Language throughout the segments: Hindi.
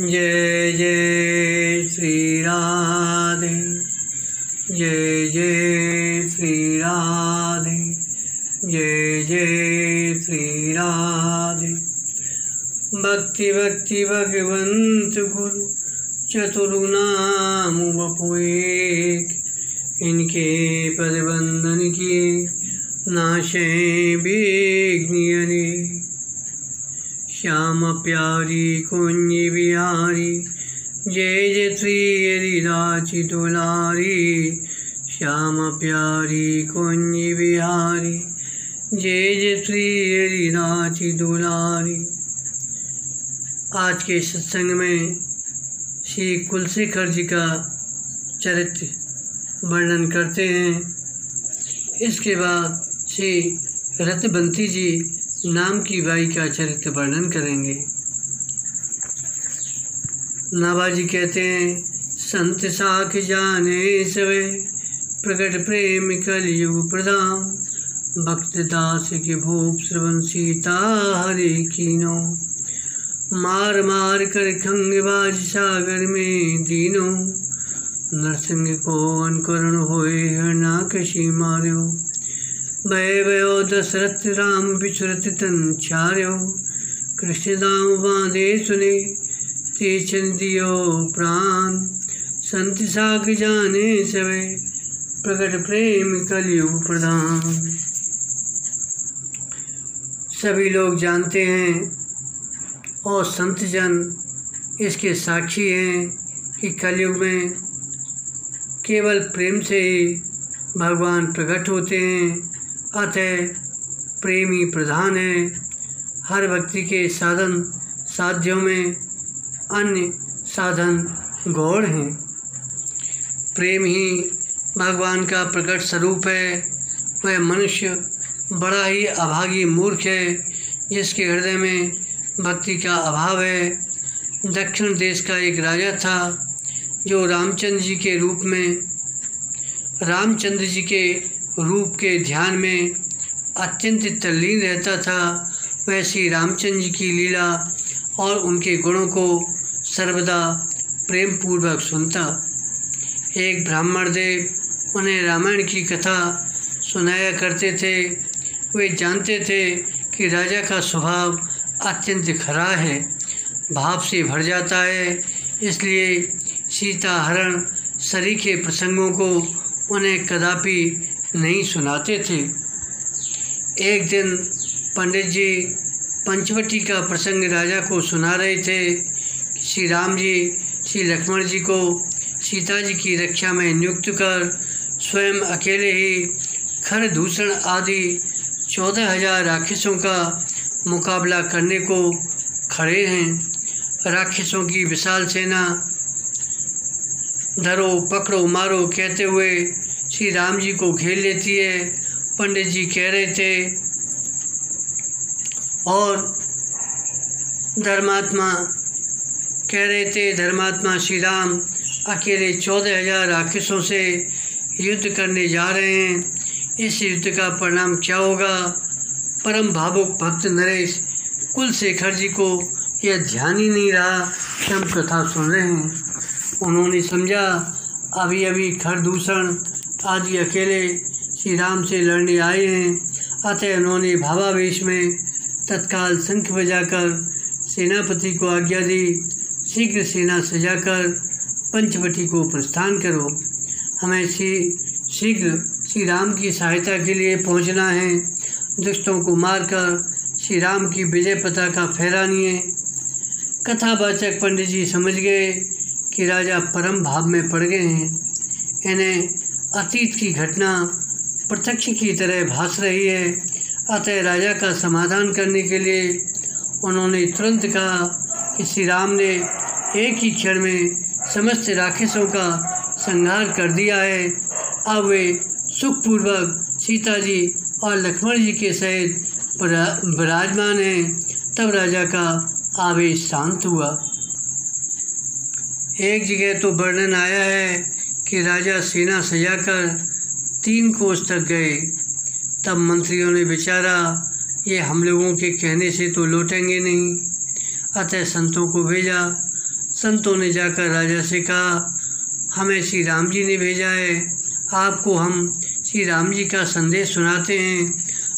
जय जय श्री राधे, जय जय श्री राधे, जय जय श्री राधे। भक्ति भक्ति भगवंत गुरु चतुर्नाम बपु एक, इनके पद बंधन किए नाशे विघ्न अनेक। श्याम प्यारी कुंज बिहारी, जय जय श्री हरिदासी दुलारी। श्याम प्यारी कुंज बिहारी, जय जय श्री हरिदासी दुलारी। आज के सत्संग में श्री कुलशेखर जी का चरित्र वर्णन करते हैं। इसके बाद श्री रतबंती जी नाम की बाई का चरित्र वर्णन करेंगे। नाभाजी कहते हैं, संत साख जाने सवे, प्रकट प्रेम कलयुग प्रधान। भक्त दास के भूप श्रवण सीता हरि कीनो। मार मार कर खंगबाज सागर में दीनो। नरसिंह को अनुकरण होए हिरण्याकशी मार्यो। भय भयो दशरथ राम बिछुरत तन छार्यो। कृष्ण दाम बांधे सुने, तीचन दियो प्राण। संत साख जाने सवे, प्रकट प्रेम कलयुग प्रधान। सभी लोग जानते हैं और संत जन इसके साक्षी हैं कि कलयुग में केवल प्रेम से ही भगवान प्रकट होते हैं। अतः प्रेम ही प्रधान है। हर व्यक्ति के साधन साध्यों में अन्य साधन गौण हैं। प्रेम ही भगवान का प्रकट स्वरूप है। वह मनुष्य बड़ा ही अभागी मूर्ख है जिसके हृदय में भक्ति का अभाव है। दक्षिण देश का एक राजा था जो रामचंद्र जी के रूप के ध्यान में अत्यंत तल्लीन रहता था। वह श्री रामचंद्र जी की लीला और उनके गुणों को सर्वदा प्रेम पूर्वक सुनता। एक ब्राह्मण देव उन्हें रामायण की कथा सुनाया करते थे। वे जानते थे कि राजा का स्वभाव अत्यंत खरा है, भाव से भर जाता है, इसलिए सीता हरण सरीखे प्रसंगों को उन्हें कदापि नहीं सुनाते थे। एक दिन पंडित जी पंचवटी का प्रसंग राजा को सुना रहे थे। श्री राम जी श्री लक्ष्मण जी को सीता जी की रक्षा में नियुक्त कर स्वयं अकेले ही खरदूषण आदि 14,000 राक्षसों का मुकाबला करने को खड़े हैं। राक्षसों की विशाल सेना धरो पकड़ो मारो कहते हुए श्री राम जी को घेर लेती है। पंडित जी कह रहे थे और धर्मात्मा श्री राम अकेले 14,000 राक्षसों से युद्ध करने जा रहे हैं। इस युद्ध का परिणाम क्या होगा? परम भावुक भक्त नरेश कुलशेखर जी को यह ध्यान ही नहीं रहा कि हम कथा सुन रहे हैं। उन्होंने समझा अभी अभी खरदूषण आदि अकेले श्री राम से लड़ने आए हैं। अतः उन्होंने भावावेश में तत्काल शंख बजाकर सेनापति को आज्ञा दी, शीघ्र सेना सजाकर पंचवटी को प्रस्थान करो। हमें शीघ्र श्री राम की सहायता के लिए पहुंचना है। दुष्टों को मारकर श्री राम की विजय पताका फहरानी है। कथावाचक पंडित जी समझ गए कि राजा परम भाव में पड़ गए हैं। इन्हें अतीत की घटना प्रत्यक्ष की तरह भास रही है। अतः राजा का समाधान करने के लिए उन्होंने तुरंत कहा कि श्री राम ने एक ही क्षण में समस्त राक्षसों का संहार कर दिया है। अब वे सुखपूर्वक सीता जी और लक्ष्मण जी के सहित विराजमान हैं। तब राजा का आवेश शांत हुआ। एक जगह तो वर्णन आया है कि राजा सेना सजाकर 3 कोस तक गए। तब मंत्रियों ने विचारा ये हम लोगों के कहने से तो लौटेंगे नहीं, अतः संतों को भेजा। संतों ने जाकर राजा से कहा, हमें श्री राम जी ने भेजा है, आपको हम श्री राम जी का संदेश सुनाते हैं।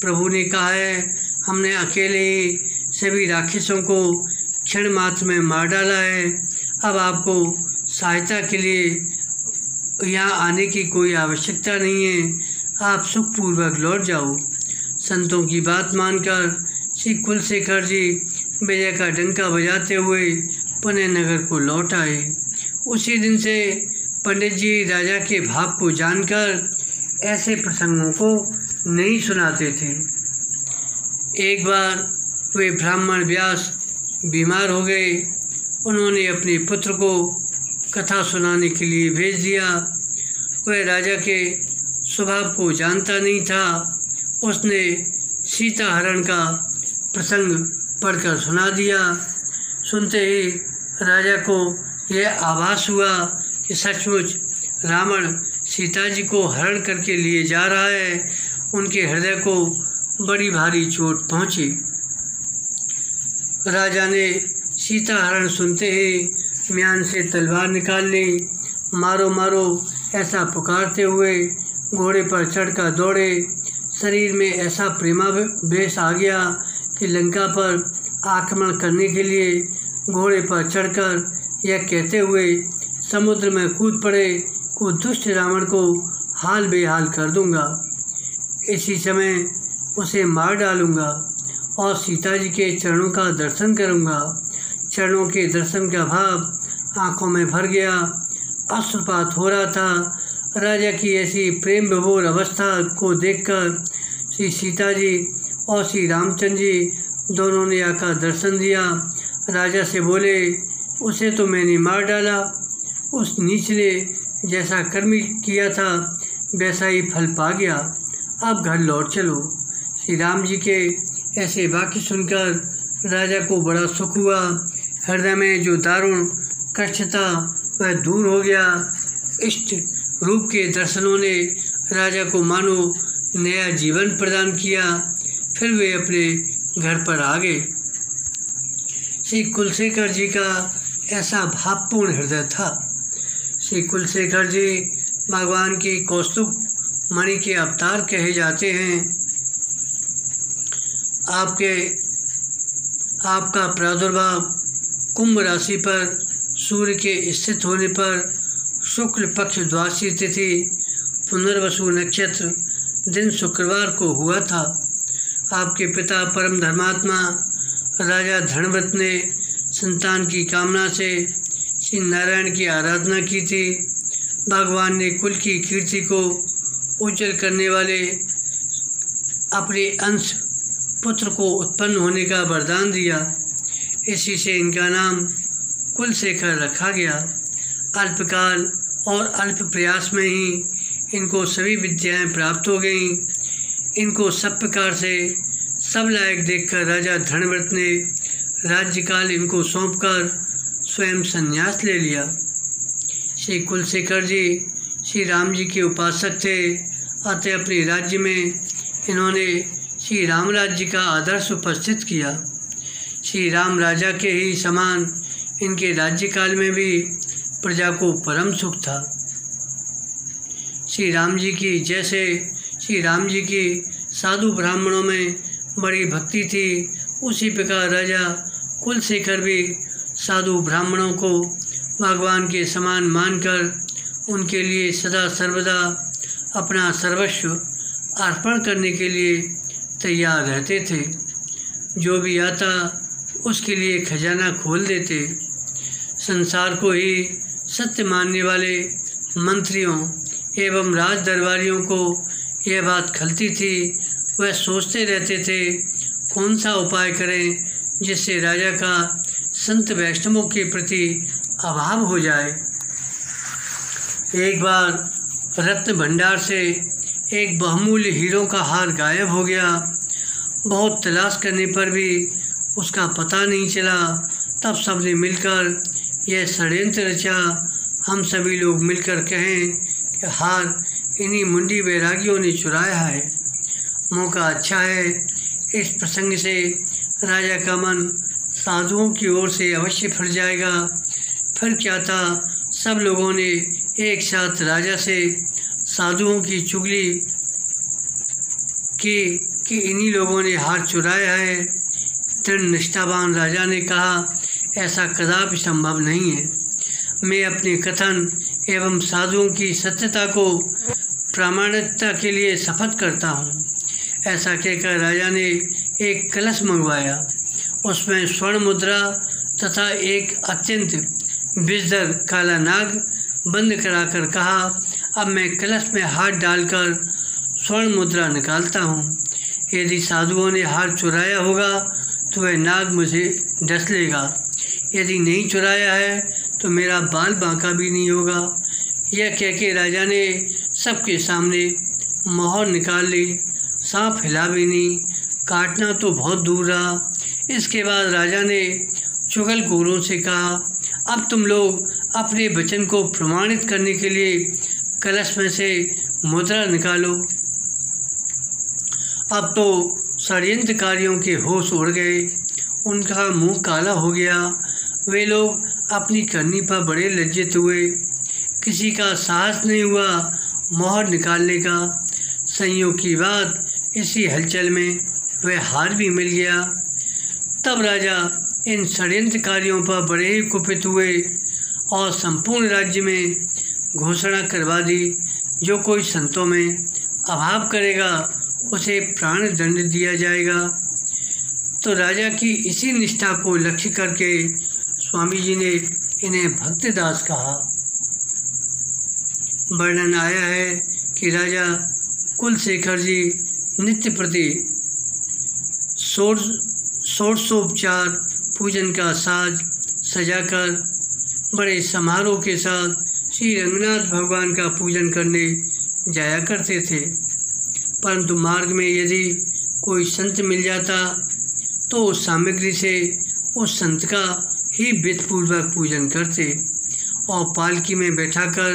प्रभु ने कहा है, हमने अकेले ही सभी राक्षसों को क्षण मात्र में मार डाला है। अब आपको सहायता के लिए यहाँ आने की कोई आवश्यकता नहीं है, आप सुखपूर्वक लौट जाओ। संतों की बात मानकर श्री कुलशेखर जी विजय का डंका बजाते हुए पुणे नगर को लौट आए। उसी दिन से पंडित जी राजा के भाव को जानकर ऐसे प्रसंगों को नहीं सुनाते थे। एक बार वे ब्राह्मण व्यास बीमार हो गए। उन्होंने अपने पुत्र को कथा सुनाने के लिए भेज दिया। वह राजा के स्वभाव को जानता नहीं था। उसने सीता हरण का प्रसंग पढ़कर सुना दिया। सुनते ही राजा को यह आभास हुआ कि सचमुच रावण सीता जी को हरण करके लिए जा रहा है। उनके हृदय को बड़ी भारी चोट पहुंची। राजा ने सीता हरण सुनते ही म्यान से तलवार निकाल ली। मारो मारो ऐसा पुकारते हुए घोड़े पर चढ़कर दौड़े। शरीर में ऐसा प्रेमावेश आ गया कि लंका पर आक्रमण करने के लिए घोड़े पर चढ़कर यह कहते हुए समुद्र में कूद पड़े को दुष्ट रावण को हाल बेहाल कर दूंगा। इसी समय उसे मार डालूंगा और सीता जी के चरणों का दर्शन करूंगा। चरणों के दर्शन का भाव आंखों में भर गया। अश्रुपात हो रहा था। राजा की ऐसी प्रेम विभोर अवस्था को देखकर श्री सीता जी और श्री रामचंद्र जी दोनों ने आकर दर्शन दिया। राजा से बोले, उसे तो मैंने मार डाला। उस नीच ने जैसा कर्म किया था वैसा ही फल पा गया। अब घर लौट चलो। श्री राम जी के ऐसे वाक्य सुनकर राजा को बड़ा सुख हुआ। हृदय में जो दारुण कष्ट था वह दूर हो गया। इष्ट रूप के दर्शनों ने राजा को मानो नया जीवन प्रदान किया। फिर वे अपने घर पर आ गए। श्री कुलशेखर जी का ऐसा भावपूर्ण हृदय था। श्री कुलशेखर जी भगवान की कौस्तुभ मणि के अवतार कहे जाते हैं। आपका प्रादुर्भाव कुंभ राशि पर सूर्य के स्थित होने पर शुक्ल पक्ष द्वादशी तिथि पुनर्वसु नक्षत्र दिन शुक्रवार को हुआ था। आपके पिता परम धर्मात्मा राजा धनव्रत ने संतान की कामना से श्री नारायण की आराधना की थी। भगवान ने कुल की कीर्ति को उज्जवल करने वाले अपने अंश पुत्र को उत्पन्न होने का वरदान दिया। इसी से इनका नाम कुलशेखर रखा गया। अल्पकाल और अल्प प्रयास में ही इनको सभी विद्याएं प्राप्त हो गईं। इनको सब प्रकार से सब लायक देखकर राजा धनव्रत ने राज्यकाल इनको सौंपकर स्वयं संन्यास ले लिया। श्री कुलशेखर जी श्री राम जी के उपासक थे। अतः अपने राज्य में इन्होंने श्री राम राज्य का आदर्श उपस्थित किया। श्री राम राजा के ही समान इनके राज्यकाल में भी प्रजा को परम सुख था। श्री राम जी की जैसे श्री राम जी की साधु ब्राह्मणों में बड़ी भक्ति थी, उसी प्रकार राजा कुलशेखर भी साधु ब्राह्मणों को भगवान के समान मानकर उनके लिए सदा सर्वदा अपना सर्वस्व अर्पण करने के लिए तैयार रहते थे। जो भी आता उसके लिए खजाना खोल देते। संसार को ही सत्य मानने वाले मंत्रियों एवं राज दरबारियों को यह बात खलती थी। वह सोचते रहते थे कौन सा उपाय करें जिससे राजा का संत वैष्णवों के प्रति अभाव हो जाए। एक बार रत्न भंडार से एक बहुमूल्य हीरों का हार गायब हो गया। बहुत तलाश करने पर भी उसका पता नहीं चला। तब सबने मिलकर यह षड्यंत्र रचा। हम सभी लोग मिलकर कहें कि हार इन्हीं मुंडी बैरागियों ने चुराया है। मौका अच्छा है। इस प्रसंग से राजा का मन साधुओं की ओर से अवश्य फिर जाएगा। फिर क्या था, सब लोगों ने एक साथ राजा से साधुओं की चुगली की कि इन्हीं लोगों ने हार चुराया है। दृढ़ निष्ठावान राजा ने कहा, ऐसा कदापि संभव नहीं है। मैं अपने कथन एवं साधुओं की सत्यता को प्रामाणिकता के लिए शपथ करता हूँ। ऐसा कहकर राजा ने एक कलश मंगवाया। उसमें स्वर्ण मुद्रा तथा एक अत्यंत विषधर काला नाग बंद कराकर कहा, अब मैं कलश में हाथ डालकर स्वर्ण मुद्रा निकालता हूँ। यदि साधुओं ने हार चुराया होगा तो वह नाग मुझे डस लेगा, यदि नहीं चुराया है तो मेरा बाल बांका भी नहीं होगा। यह कह के राजा ने सबके सामने मोहर निकाल ली। सांप हिला भी नहीं, काटना तो बहुत दूर रहा। इसके बाद राजा ने चुगलखोरों से कहा, अब तुम लोग अपने वचन को प्रमाणित करने के लिए कलश में से मुद्रा निकालो। अब तो षड्यंत्रकारियों के होश उड़ गए, उनका मुंह काला हो गया। वे लोग अपनी करनी पर बड़े लज्जित हुए। किसी का साहस नहीं हुआ मोहर निकालने का। संयोग की बात, इसी हलचल में वह हार भी मिल गया। तब राजा इन षड्यंत्रकारियों पर बड़े ही कुपित हुए और संपूर्ण राज्य में घोषणा करवा दी, जो कोई संतों में अभाव करेगा उसे प्राण दंड दिया जाएगा। तो राजा की इसी निष्ठा को लक्ष्य करके स्वामी जी ने इन्हें भक्तदास कहा। वर्णन आया है कि राजा कुलशेखर जी नित्य प्रति षोडशोपचार पूजन का साज सजाकर बड़े समारोह के साथ श्री रंगनाथ भगवान का पूजन करने जाया करते थे। परंतु मार्ग में यदि कोई संत मिल जाता तो उस सामग्री से उस संत का ही विधिपूर्वक पूजन करते और पालकी में बैठाकर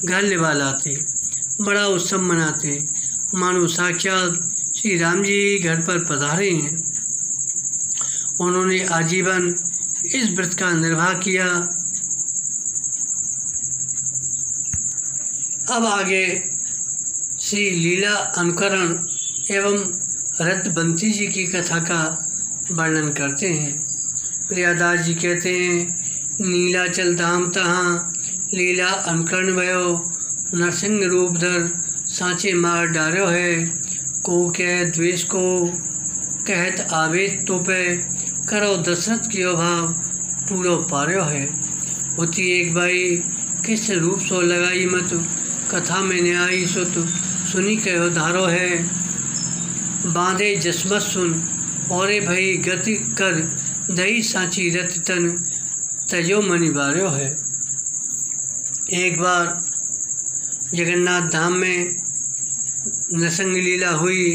घर लेवा लाते। बड़ा उत्सव मनाते, मानो साक्षात श्री राम जी घर पर पधारे हैं। उन्होंने आजीवन इस व्रत का निर्वाह किया। अब आगे श्री लीला अनुकरण एवं रत्नबंती जी की कथा का वर्णन करते हैं। प्रियादास जी कहते हैं, नीलाचल धाम तहाँ लीला अनुकरण भयो, नरसिंह रूप धर सांचे मार डार्यो है। को कह द्वेष को कहत आवेद तो पे, करो दशरथ की भाव पूरो पार्यो है। होती एक बाई किस रूप सो लगाई मत, कथा में न्यायी सुत सुनी कहो धारो है। बांधे जसमत सुन औरे भई गति कर, दही सांची रत तन तजो मनि बार्यो है। एक बार जगन्नाथ धाम में नरसिंह लीला हुई।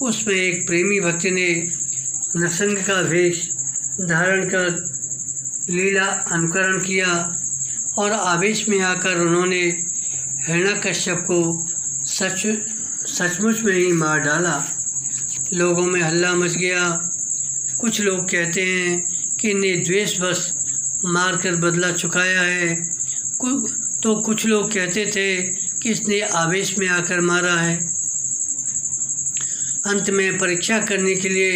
उसमें एक प्रेमी भक्त ने नरसिंह का वेश धारण कर लीला अनुकरण किया और आवेश में आकर उन्होंने हिरण्यकश्यप को सचमुच में ही मार डाला। लोगों में हल्ला मच गया। कुछ लोग कहते हैं कि इन्हें द्वेषवश मारकर बदला चुकाया है, तो कुछ लोग कहते थे कि इसने आवेश में आकर मारा है। अंत में परीक्षा करने के लिए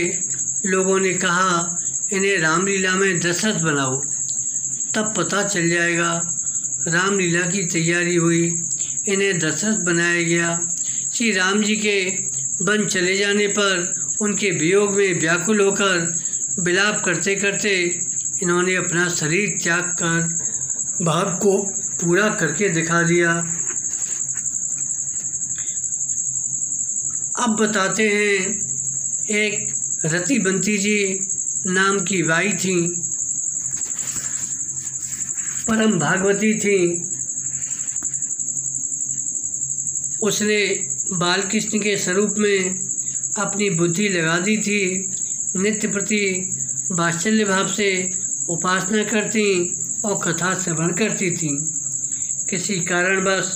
लोगों ने कहा, इन्हें रामलीला में दशरथ बनाओ, तब पता चल जाएगा। रामलीला की तैयारी हुई, इन्हें दशरथ बनाया गया। श्री राम जी के वन चले जाने पर उनके वियोग में व्याकुल होकर विलाप करते करते इन्होंने अपना शरीर त्याग कर भाव को पूरा करके दिखा दिया। अब बताते हैं, एक रतिबंती जी नाम की बाई थी, परम भागवती थी। उसने बालकृष्ण के स्वरूप में अपनी बुद्धि लगा दी थी। नित्य प्रति वात्सल्य भाव से उपासना करती और कथा श्रवण करती थी। किसी कारणवश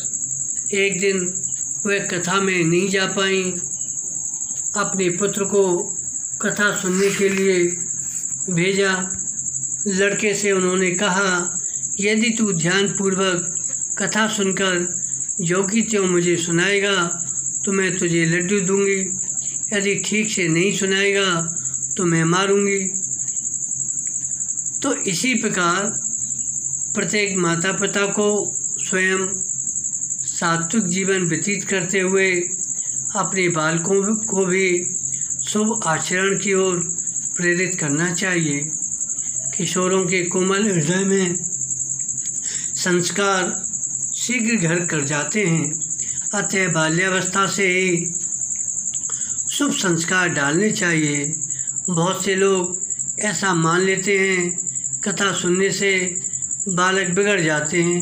एक दिन वह कथा में नहीं जा पाई। अपने पुत्र को कथा सुनने के लिए भेजा। लड़के से उन्होंने कहा यदि तू ध्यानपूर्वक कथा सुनकर जो कि त्यों मुझे सुनाएगा तो मैं तुझे लड्डू दूंगी, यदि ठीक से नहीं सुनाएगा तो मैं मारूंगी। तो इसी प्रकार प्रत्येक माता पिता को स्वयं सात्विक जीवन व्यतीत करते हुए अपने बालकों को भी शुभ आचरण की ओर प्रेरित करना चाहिए। किशोरों के कोमल हृदय में संस्कार शीघ्र घर कर जाते हैं, अतः बाल्यावस्था से ही शुभ संस्कार डालने चाहिए। बहुत से लोग ऐसा मान लेते हैं कथा सुनने से बालक बिगड़ जाते हैं,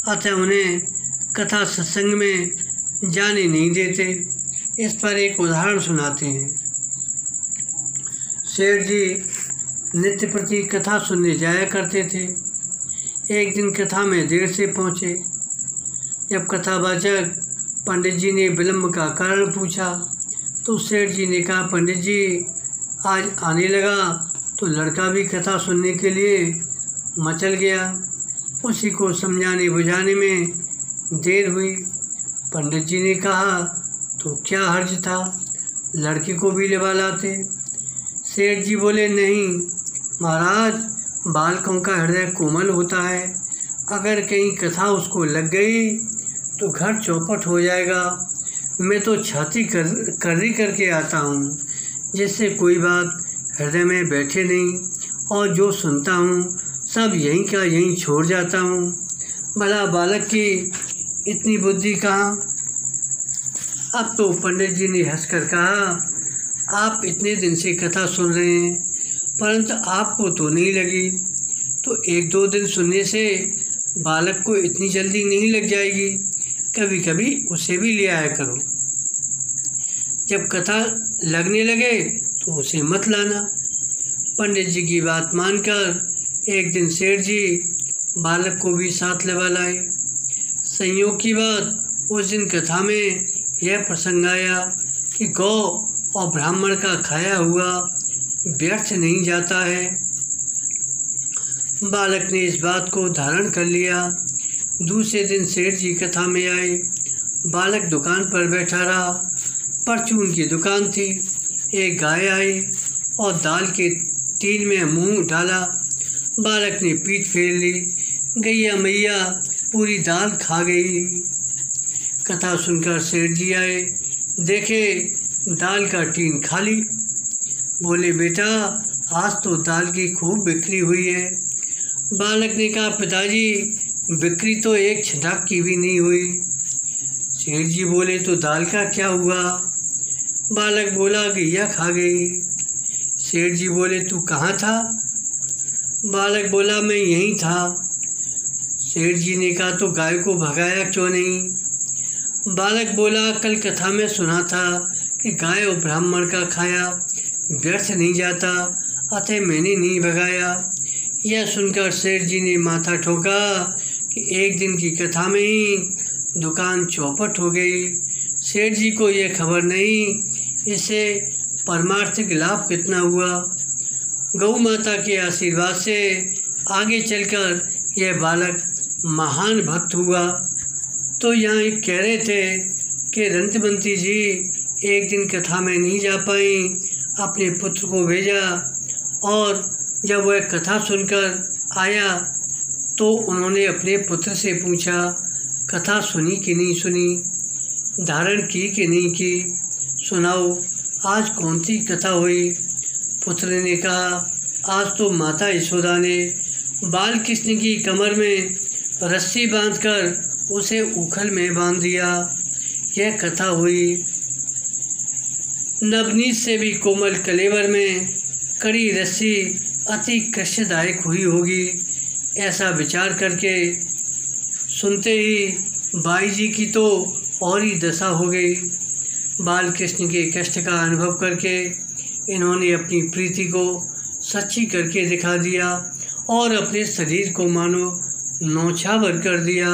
अतः उन्हें कथा सत्संग में जाने नहीं देते। इस पर एक उदाहरण सुनाते हैं। सेठ जी नित्य प्रति कथा सुनने जाया करते थे। एक दिन कथा में देर से पहुँचे। जब कथावाचक पंडित जी ने विलम्ब का कारण पूछा तो सेठ जी ने कहा, पंडित जी आज आने लगा तो लड़का भी कथा सुनने के लिए मचल गया। उसी को समझाने बुझाने में देर हुई। पंडित जी ने कहा, तो क्या हर्ज था, लड़के को भी लेवा लाते। सेठ जी बोले, नहीं महाराज, बालकों का हृदय कोमल होता है, अगर कहीं कथा उसको लग गई तो घर चौपट हो जाएगा। मैं तो छाती कर्री करके आता हूँ, जिससे कोई बात हृदय में बैठे नहीं, और जो सुनता हूँ सब यहीं का यहीं छोड़ जाता हूँ। भला बालक की इतनी बुद्धि कहाँ। अब तो पंडित जी ने हंसकर कहा, आप इतने दिन से कथा सुन रहे हैं परंतु आपको तो नहीं लगी, तो एक दो दिन सुनने से बालक को इतनी जल्दी नहीं लग जाएगी, कभी कभी उसे भी ले आया करो। जब कथा लगने लगे तो उसे मत लाना। पंडित जी की बात मानकर एक दिन सेठ जी बालक को भी साथ लगा लाए। संयोग की बात, उस दिन कथा में यह प्रसंग आया कि गौ और ब्राह्मण का खाया हुआ व्यर्थ नहीं जाता है। बालक ने इस बात को धारण कर लिया। दूसरे दिन सेठ जी कथा में आए। बालक दुकान पर बैठा रहा। परचून की दुकान थी। एक गाय आई और दाल के टीन में मुंह डाला। बालक ने पीठ फेर ली। गैया मैया पूरी दाल खा गई। कथा सुनकर सेठ जी आए, देखे दाल का टीन खाली। बोले, बेटा आज तो दाल की खूब बिक्री हुई है। बालक ने कहा, पिताजी बिक्री तो एक छटाक की भी नहीं हुई। सेठ जी बोले, तो दाल का क्या हुआ। बालक बोला, गैया खा गई। सेठ जी बोले, तू कहाँ था। बालक बोला, मैं यहीं था। सेठ जी ने कहा, तो गाय को भगाया क्यों नहीं। बालक बोला, कल कथा में सुना था कि गाय और ब्राह्मण का खाया व्यर्थ नहीं जाता, अतः मैंने नहीं भगाया। यह सुनकर सेठ जी ने माथा ठोका कि एक दिन की कथा में ही दुकान चौपट हो गई। सेठ जी को यह खबर नहीं इससे परमार्थिक लाभ कितना हुआ। गौ माता के आशीर्वाद से आगे चलकर यह बालक महान भक्त हुआ। तो यहाँ एक कह रहे थे कि रंतबंती जी एक दिन कथा में नहीं जा पाई, अपने पुत्र को भेजा और जब वह कथा सुनकर आया तो उन्होंने अपने पुत्र से पूछा, कथा सुनी कि नहीं सुनी, धारण की कि नहीं की, सुनाओ आज कौन सी कथा हुई। पुत्र ने कहा, आज तो माता यशोदा ने बाल कृष्ण की कमर में रस्सी बांधकर उसे उखल में बांध दिया, यह कथा हुई। नवनीत से भी कोमल कलेवर में कड़ी रस्सी अति कष्टदायक हुई होगी। ऐसा विचार करके सुनते ही बाई जी की तो और ही दशा हो गई। बाल कृष्ण के कष्ट का अनुभव करके इन्होंने अपनी प्रीति को सच्ची करके दिखा दिया और अपने शरीर को मानो नौछावर कर दिया।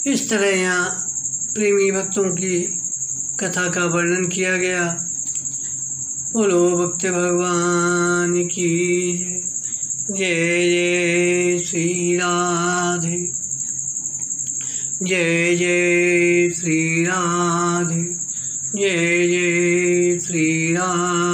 इस तरह यहाँ प्रेमी भक्तों की कथा का वर्णन किया गया। बोलो भक्त भगवान की जय। जय जय श्री राधे। जय जय श्री राधे। जय जय श्री राधे।